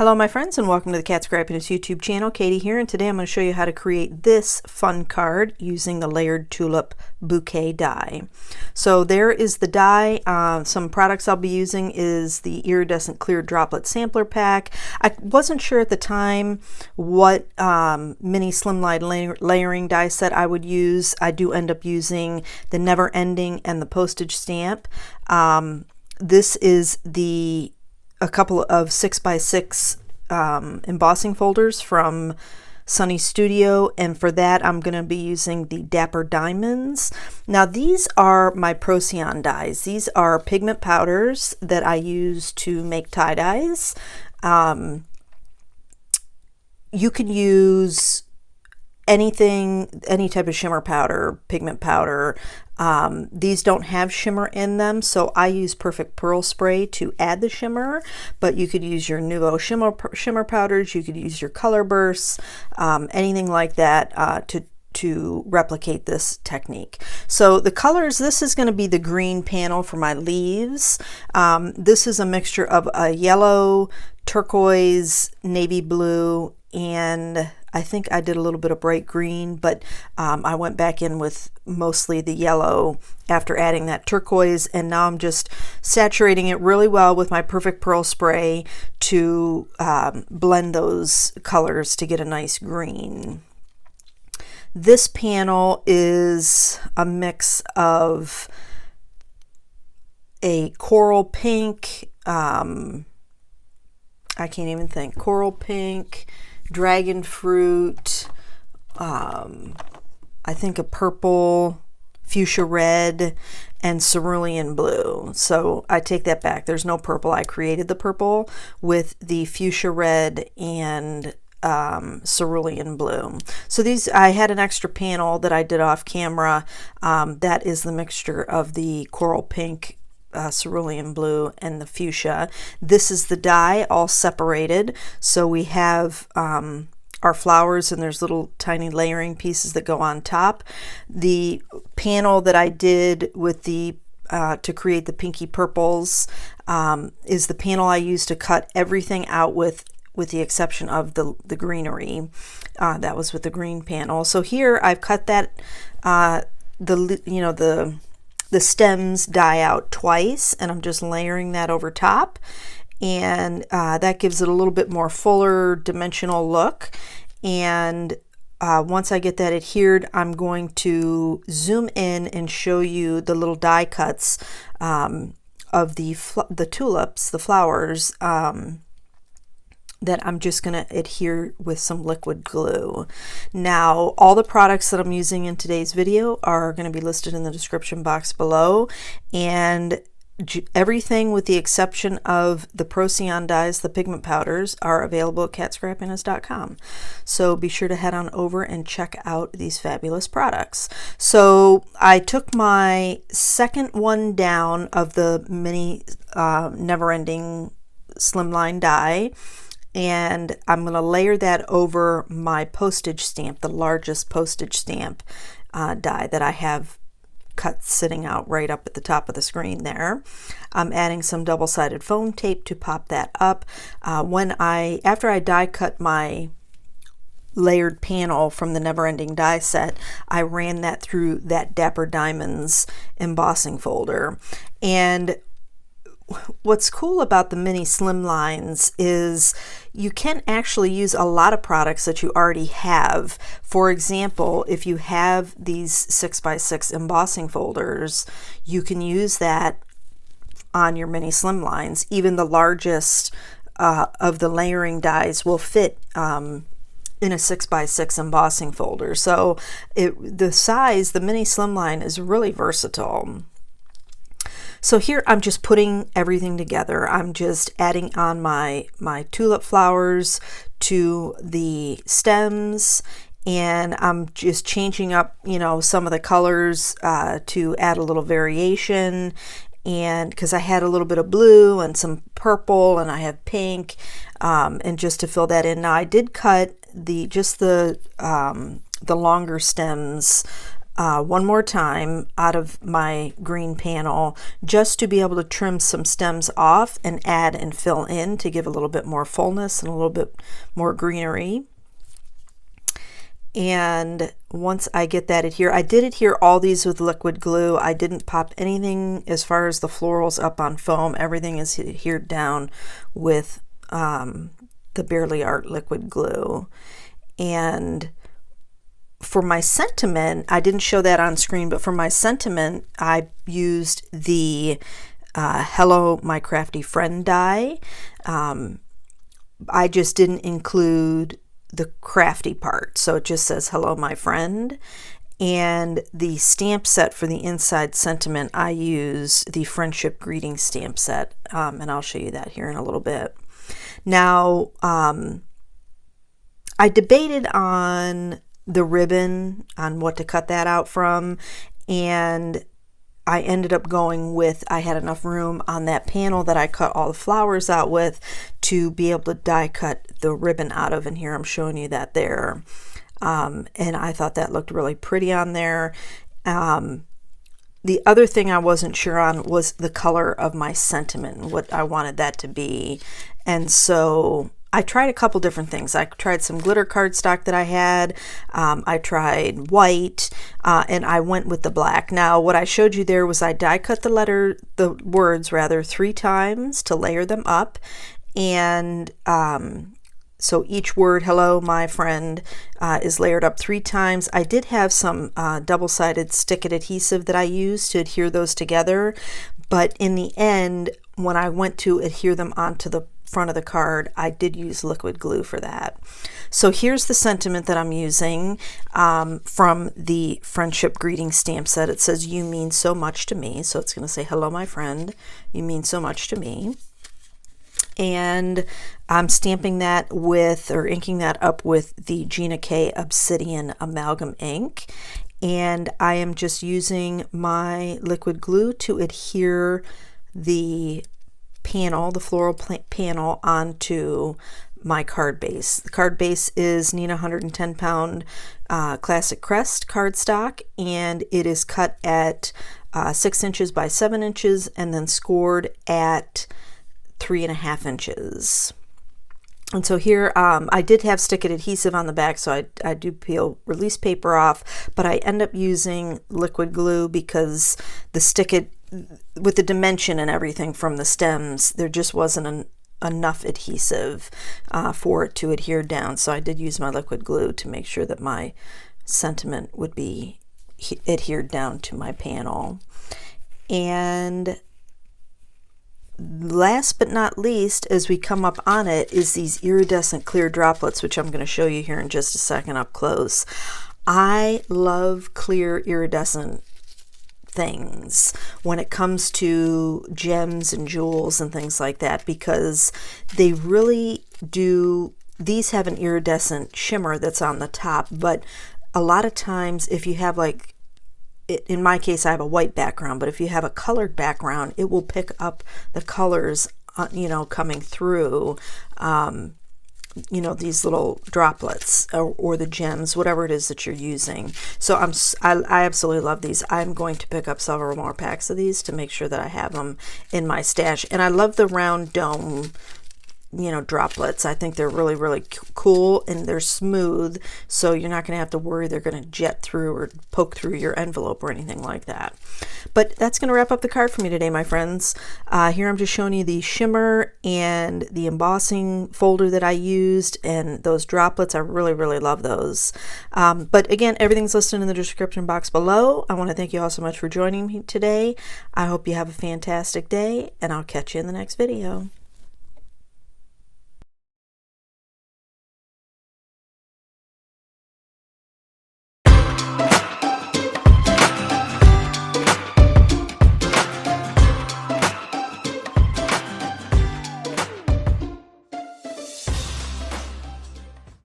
Hello my friends and welcome to the Cat Scrappiness YouTube channel. Katie here, and today I'm going to show you how to create this fun card using the layered tulip bouquet die. So there is the die. Some products I'll be using is the Iridescent clear droplet sampler pack. I wasn't sure at the time what mini slimline layering die set I would use. I do end up using the Never Ending and the postage stamp. This is a couple of 6x6 embossing folders from Sunny Studio, and for that I'm going to be using the Dapper Diamonds. Now these are my Procyon dies. These are pigment powders that I use to make tie-dyes. You could use anything, any type of shimmer powder, pigment powder. These don't have shimmer in them, so I use Perfect Pearl Spray to add the shimmer, but you could use your Nouveau shimmer powders, you could use your color bursts, anything like that to replicate this technique. So the colors, this is going to be the green panel for my leaves. This is a mixture of a yellow, turquoise, navy blue, and I think I did a little bit of bright green, but I went back in with mostly the yellow after adding that turquoise, and now I'm just saturating it really well with my Perfect Pearl Spray to blend those colors to get a nice green. This panel is a mix of a coral pink, I can't even think, coral pink, dragon fruit, I think a purple, fuchsia red, and cerulean blue. So I take that back. There's no purple. I created the purple with the fuchsia red and cerulean blue. So these, I had an extra panel that I did off camera. That is the mixture of the coral pink, cerulean blue, and the fuchsia. This is the die all separated. So we have our flowers, and there's little tiny layering pieces that go on top. The panel that I did with the to create the pinky purples is the panel I used to cut everything out with the exception of the greenery. That was with the green panel. So here I've cut that the stems die out twice, and I'm just layering that over top, and that gives it a little bit more fuller dimensional look. And once I get that adhered, I'm going to zoom in and show you the little die cuts of the tulips, the flowers, that I'm just going to adhere with some liquid glue. Now, all the products that I'm using in today's video are going to be listed in the description box below, and everything with the exception of the Procyon dies, the pigment powders, are available at catscrappiness.com. So be sure to head on over and check out these fabulous products. So I took my second one down of the mini Never Ending slimline die, and I'm going to layer that over my postage stamp, the largest postage stamp die that I have cut sitting out right up at the top of the screen there. I'm adding some double-sided foam tape to pop that up. After I die cut my layered panel from the Never Ending die set, I ran that through that Dapper Diamonds embossing folder. And what's cool about the mini slimlines is you can actually use a lot of products that you already have. For example, if you have these 6x6 embossing folders, you can use that on your mini slimlines. Even the largest of the layering dies will fit in a 6x6 embossing folder. So the size, the mini slimline, is really versatile. So here I'm just putting everything together. I'm just adding on my tulip flowers to the stems, and I'm just changing up, some of the colors to add a little variation. And because I had a little bit of blue and some purple, and I have pink, and just to fill that in. Now I did cut the longer stems one more time out of my green panel, just to be able to trim some stems off and add and fill in to give a little bit more fullness and a little bit more greenery. And once I get that adhere, I did adhere all these with liquid glue. I didn't pop anything as far as the florals up on foam. Everything is adhered down with the Barely Art liquid glue. And for my sentiment, I didn't show that on screen, but for my sentiment, I used the Hello My Crafty Friend die. I just didn't include the crafty part, so it just says hello my friend. And the stamp set for the inside sentiment, I use the friendship greeting stamp set, and I'll show you that here in a little bit. Now I debated on the ribbon, on what to cut that out from, and I ended up going with, I had enough room on that panel that I cut all the flowers out with to be able to die cut the ribbon out of, and here I'm showing you that there. And I thought that looked really pretty on there. The other thing I wasn't sure on was the color of my sentiment and what I wanted that to be. And so I tried a couple different things. I tried some glitter cardstock that I had. I tried white, and I went with the black. Now, what I showed you there was I die cut the words 3 times to layer them up. And so each word, hello, my friend, is layered up 3 times. I did have some double-sided stick-it adhesive that I used to adhere those together. But in the end, when I went to adhere them onto the front of the card, I did use liquid glue for that. So here's the sentiment that I'm using from the friendship greeting stamp set. It says, you mean so much to me. So it's going to say, hello, my friend, you mean so much to me. And I'm stamping that with, or inking that up with, the Gina K Obsidian Amalgam ink. And I am just using my liquid glue to adhere the panel, the floral panel, onto my card base. The card base is Neenah 110 pound classic Crest cardstock, and it is cut at 6 inches by 7 inches and then scored at 3.5 inches. And so here I did have stick-it adhesive on the back, so I do peel release paper off, but I end up using liquid glue because the stick-it, with the dimension and everything from the stems, there just wasn't enough adhesive for it to adhere down. So I did use my liquid glue to make sure that my sentiment would be adhered down to my panel. And last but not least, as we come up on it, is these iridescent clear droplets, which I'm going to show you here in just a second up close. I love clear iridescent things when it comes to gems and jewels and things like that, because they really do, these have an iridescent shimmer that's on the top, but a lot of times if you have, like, in my case I have a white background, but if you have a colored background, it will pick up the colors, you know, coming through, you know, these little droplets or the gems, whatever it is that you're using. So I absolutely love these. I'm going to pick up several more packs of these to make sure that I have them in my stash. And I love the round dome, you know, droplets. I think they're really, really cool, and they're smooth, so you're not going to have to worry they're going to jet through or poke through your envelope or anything like that. But that's going to wrap up the card for me today, my friends. Here I'm just showing you the shimmer and the embossing folder that I used, and those droplets. I really, really love those. But again, everything's listed in the description box below. I want to thank you all so much for joining me today. I hope you have a fantastic day, and I'll catch you in the next video.